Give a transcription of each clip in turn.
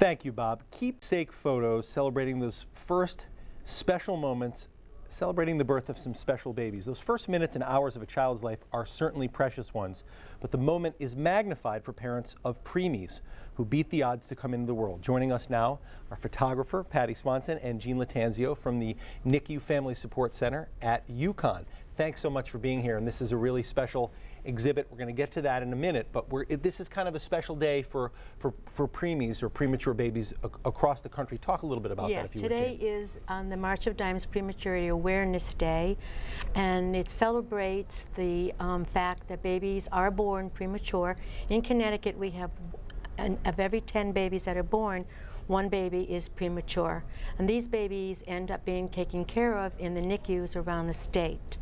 Thank you, Bob. Keepsake photos celebrating those first special moments, celebrating the birth of some special babies. Those first minutes and hours of a child's life are certainly precious ones, but the moment is magnified for parents of preemies who beat the odds to come into the world. Joining us now are photographer Patty Swanson and Jean Latanzio from the NICU Family Support Center at UConn. Thanks so much for being here, and this is a really special exhibit. We're going to get to that in a minute, but this is kind of a special day for preemies or premature babies across the country. Talk a little bit about that, if you would, Jean. Yes, today is the March of Dimes Prematurity Awareness Day, and it celebrates the fact that babies are born premature. In Connecticut, we have, of every 10 babies that are born, 1 baby is premature. And these babies end up being taken care of in the NICUs around the state.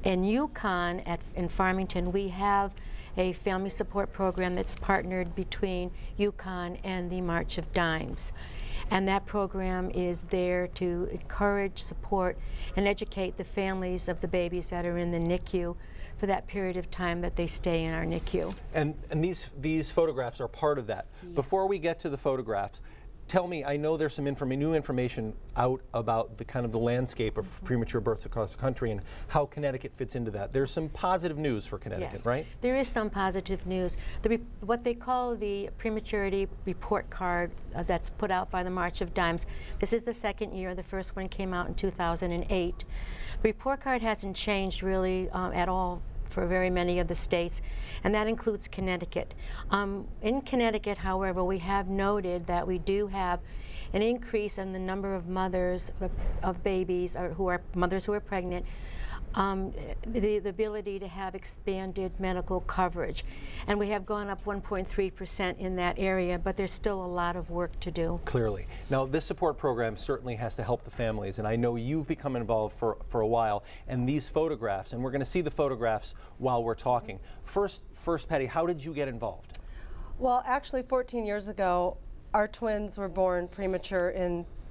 In UConn, in Farmington, we have a family support program that's partnered between UConn and the March of Dimes. And that program is there to encourage, support, and educate the families of the babies that are in the NICU for that period of time that they stay in our NICU. And these photographs are part of that. Yes. Before we get to the photographs, tell me, I know there's some new information out about the kind of the landscape of premature births across the country and how Connecticut fits into that. There's some positive news for Connecticut, yes, right? There is some positive news. What they call the prematurity report card that's put out by the March of Dimes. This is the second year. The first one came out in 2008. The report card hasn't changed really at all for very many of the states, and that includes Connecticut. In Connecticut, however, we have noted that we do have an increase in the number of mothers of babies or mothers who are pregnant, the ability to have expanded medical coverage. And we have gone up 1.3% in that area, but there's still a lot of work to do. Clearly. Now, this support program certainly has to help the families, and I know you've become involved for a while, and these photographs, and we're going to see the photographs while we're talking. First, Patty, how did you get involved? Well, actually, 14 years ago, our twins were born premature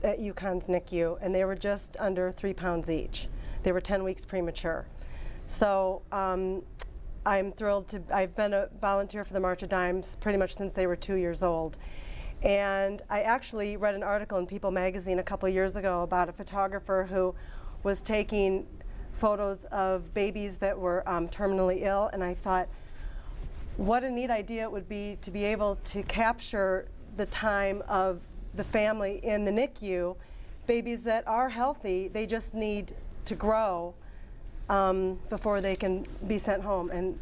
at UConn's NICU, and they were just under 3 pounds each. They were 10 weeks premature. So I'm thrilled to, I've been a volunteer for the March of Dimes pretty much since they were 2 years old. And I actually read an article in People magazine a couple years ago about a photographer who was taking photos of babies that were terminally ill, and I thought, what a neat idea it would be to be able to capture the time of the family in the NICU. Babies that are healthy, they just need to grow before they can be sent home. And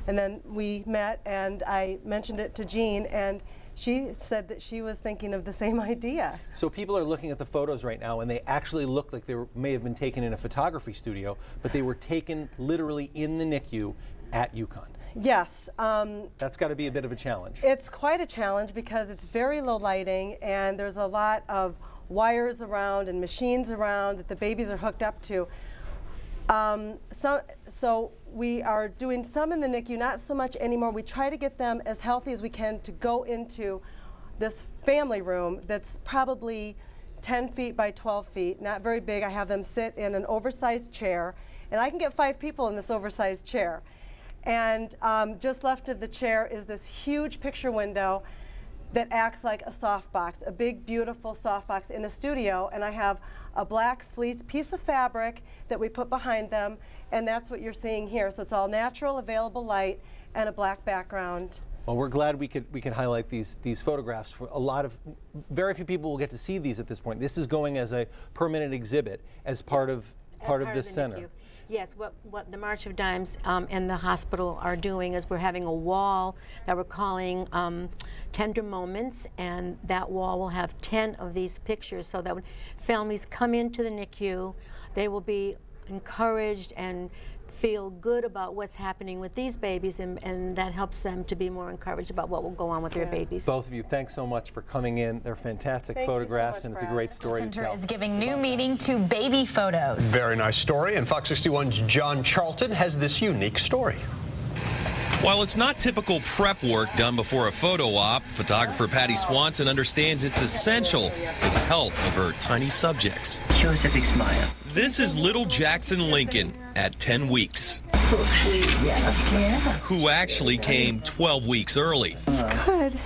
then we met, and I mentioned it to Jean, and she said that she was thinking of the same idea. So people are looking at the photos right now, and they actually look like they may have been taken in a photography studio, but they were taken literally in the NICU at UConn. Yes. That's got to be a bit of a challenge. It's quite a challenge because it's very low lighting, and there's a lot of wires around and machines around that the babies are hooked up to. So we are doing some in the NICU, not so much anymore. We try to get them as healthy as we can to go into this family room that's probably 10 feet by 12 feet, not very big. I have them sit in an oversized chair, and I can get 5 people in this oversized chair. And just left of the chair is this huge picture window that acts like a softbox, a big, beautiful softbox in a studio. And I have a black fleece piece of fabric that we put behind them, and that's what you're seeing here. So it's all natural, available light, and a black background. Well, we're glad we could highlight these photographs. For very few people will get to see these at this point. This is going as a permanent exhibit as part of this center. NICU. Yes, what the March of Dimes and the hospital are doing is we're having a wall that we're calling Tender Moments, and that wall will have 10 of these pictures so that when families come into the NICU, they will be encouraged and feel good about what's happening with these babies, and that helps them to be more encouraged about what will go on with their babies. Both of you, thanks so much for coming in. They're fantastic photographs, and it's a great story to tell. The center is giving new meaning to baby photos. Very nice story, and Fox 61's John Charlton has this unique story. While it's not typical prep work done before a photo op, photographer Patty Swanson understands it's essential for the health of her tiny subjects. Show us a big smile. This is little Jackson Lincoln at 10 weeks. So sweet, yes. Yeah. Who actually came 12 weeks early. It's good.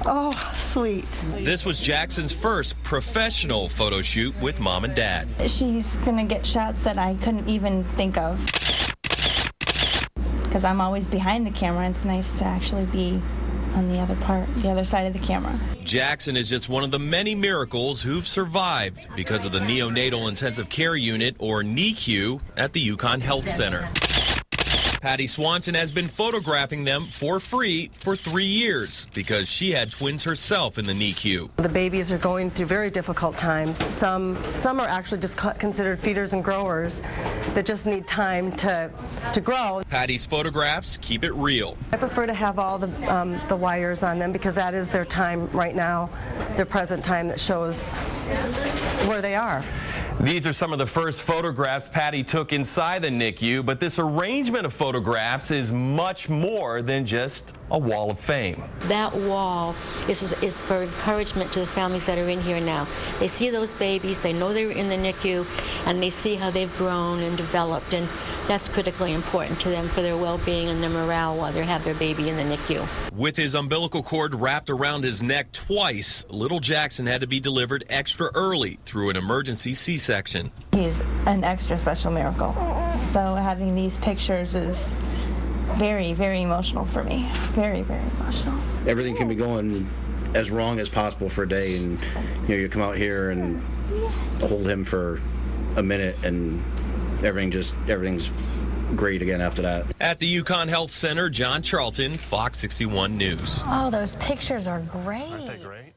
Oh, sweet. This was Jackson's first professional photo shoot with mom and dad. She's gonna get shots that I couldn't even think of. Because I'm always behind the camera, it's nice to actually be on the other side of the camera. Jackson is just one of the many miracles who've survived because of the Neonatal Intensive Care Unit, or NICU, at the UConn Health Center. Patty Swanson has been photographing them for free for 3 years because she had twins herself in the NICU. The babies are going through very difficult times. Some are actually just considered feeders and growers that just need time to grow. Patty's photographs keep it real. I prefer to have all the wires on them because that is their time right now, their present time that shows where they are. These are some of the first photographs Patty took inside the NICU, but this arrangement of photographs is much more than just a wall of fame. That wall is for encouragement to the families that are in here now. They see those babies, they know they're in the NICU, and they see how they've grown and developed, and that's critically important to them for their well-being and their morale while they have their baby in the NICU. With his umbilical cord wrapped around his neck twice, little Jackson had to be delivered extra early through an emergency C-section. He's an extra special miracle. So having these pictures is very, very emotional for me. Very, very emotional. Everything can be going as wrong as possible for a day, and you come out here and hold him for a minute and everything's great again after that. At the UConn Health Center, John Charlton, Fox 61 News. Oh, those pictures are great. Aren't they great?